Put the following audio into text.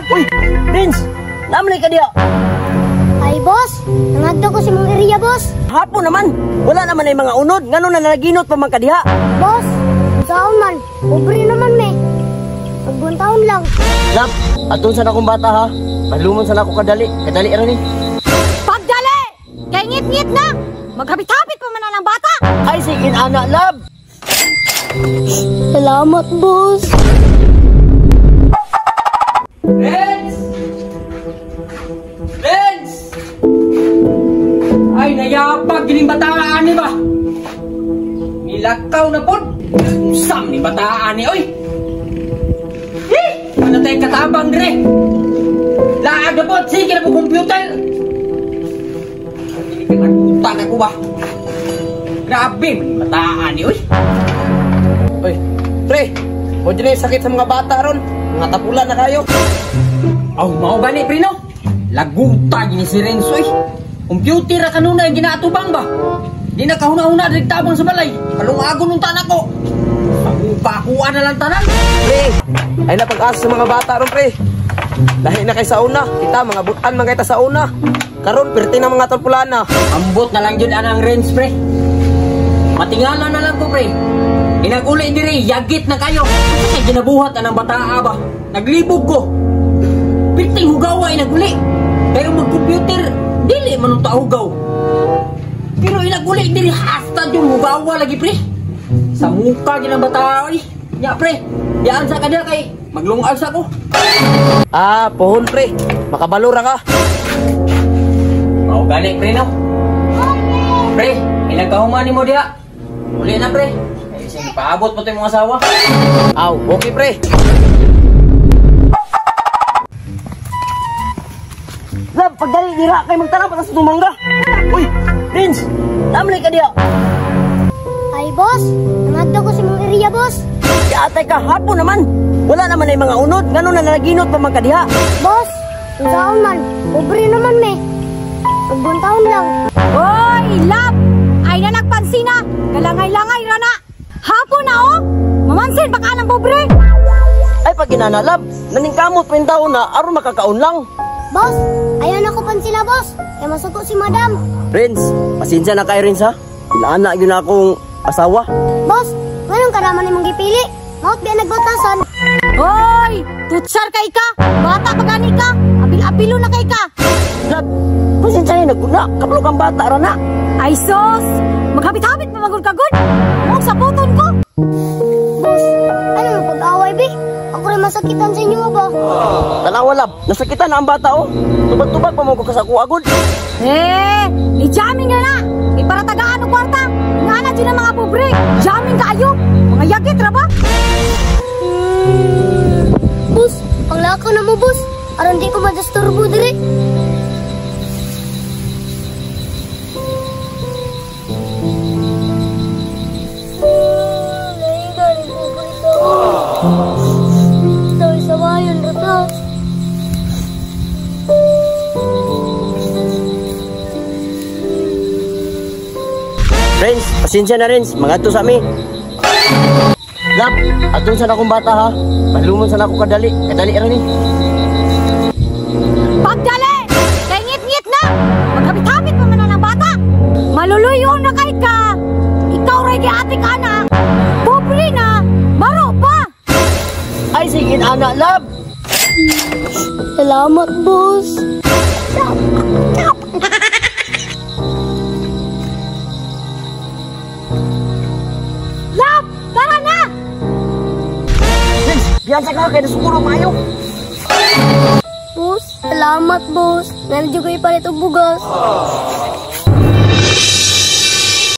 Uy, Prince! Namlay ka diya! Ay, boss! Nangadto ko si mong area, boss! Hapon naman! Wala naman ay mga unod! Ngano na nalaginot pa man ka diha! Boss! Saan man? Pobre naman, me! Pagbuong taon lang! Lab, atun sa akong bata ha! Palumon sa ako kadali! Kadali rin eh! Pagdali! Kay ngit-ngit na! Maghabit-habit pa man ang bata! Ay, sige anak, Lab! Salamat, boss! Renz! Renz! Ay, nayapag gining bataan ni ba? Nilakaw na po. Sam ni bataan ni, oy! Ano tayo katabang dire? Laag na po, sige na po computer! Hindi ka nagpunta na ko ba? Grabe, bataan ni, oy! Uy, pre! O dyan sakit sa mga bata ron! Mga tapulan na kayo! Oh, mau gani, Prino? Laguta gini si Renzo, eh! Computer na kanuna yung ginaatubang ba? Di na kahuna-huna tabang sa balay. Kalungagon ng tanak ko. Pakuan na lang tanan. Pre! Ay napag-asa sa mga bata ron, pre! Lahi na kay sa una. Kita, mga butan man kita sa una. Karon perti na mga tapulan na. Ambot na lang yun anang Renz, pre. Matingala na lang ko, pre. Inag-uli diri, yagit na kayo. Kasi ginabuhat anang bataa ba? Naglibog ko. Piting hugawa inag-uli. Pero mag-computer, dili man ang hugaw. Pero inag-uli diri, hasta yung hugawa lagi, pre. Sa muka ginang bataa, oy. Nya, pre. Diyan sa kadya kay maglungag sa ko. Ah, pohon, pre. Makabalura ka. Mau gani, pre, no? Pre, inagkahuman ni mo diya. Uli na, pre. Sige, paabot mo ito yung mga asawa. Aw, okay, pre. Lab, pagdali dira kay magtanap at sa tumangga. Uy, Prince! Namlay ka diya! Ay, boss! Nangadto ko si mong area, boss! Atay ka, hapon naman! Wala naman ay mga unod. Ngano na nalaginot pa man ka diha. Boss! Saan man? Pobre naman, me! Pagbuong taon lang! Hoy, Lab! Ay na nagpansin na! Galangay-langay ra na! Hapon na, oh! Mamansin, baka ng pobre! Ay, pag ginanalab, naningkamot pa yung taon na, aron makakaon lang. Boss! Ayaw na ko pan sila, boss! Kaya masuko si madam! Prince, pasensya na kayo rin sa. Inaanak yun akong asawa. Boss! Ngayon ka naman imong gipili! Maot biya nagbatasan! Hoy! Tutsar kay ka! Bata pa gani ka! Abil-abilo na kay ka! Lab, pasensya na naguna. Kapalo kang bata ra na. Ay, sos! Maghabit-habit pa magod-kagod! Huwag sa puton ko! Boss! Ano mo pag-away, be? Ako rin masakitan sa inyo ba? Tanawa, Lab. Nasakitan na ang bata, oh. Tubag-tubag pa mo ko kasaku agod. Eh! I-jamming nga na! Para tagaan o kwarta! Nga na dyan ang mga pobre! Jamming kaayo! Mga yagit ra ba? Boss! Panglakaw na mo, boss! Aron di ko madasturbo dire! Sawi-sawayan na to! Prince, pasensya na rin. Mga sa amin. Lab, atun sa akong bata ha. Palumon sa ako kadali. Kadali rin eh. Pagdali! Kay ngit-ngit na! Maghabit-habit pa man ang bata! Maluluyo na kay ka! Ikaw ray giati ka na! Pobre na! Baro pa! Ay, sige anak, Lab. Salamat, boss! Lab! Tara na! Prince, biyansa ka kaya nasukuro mayo. Boss, salamat, boss! Nandiyo kayo palit og bugas!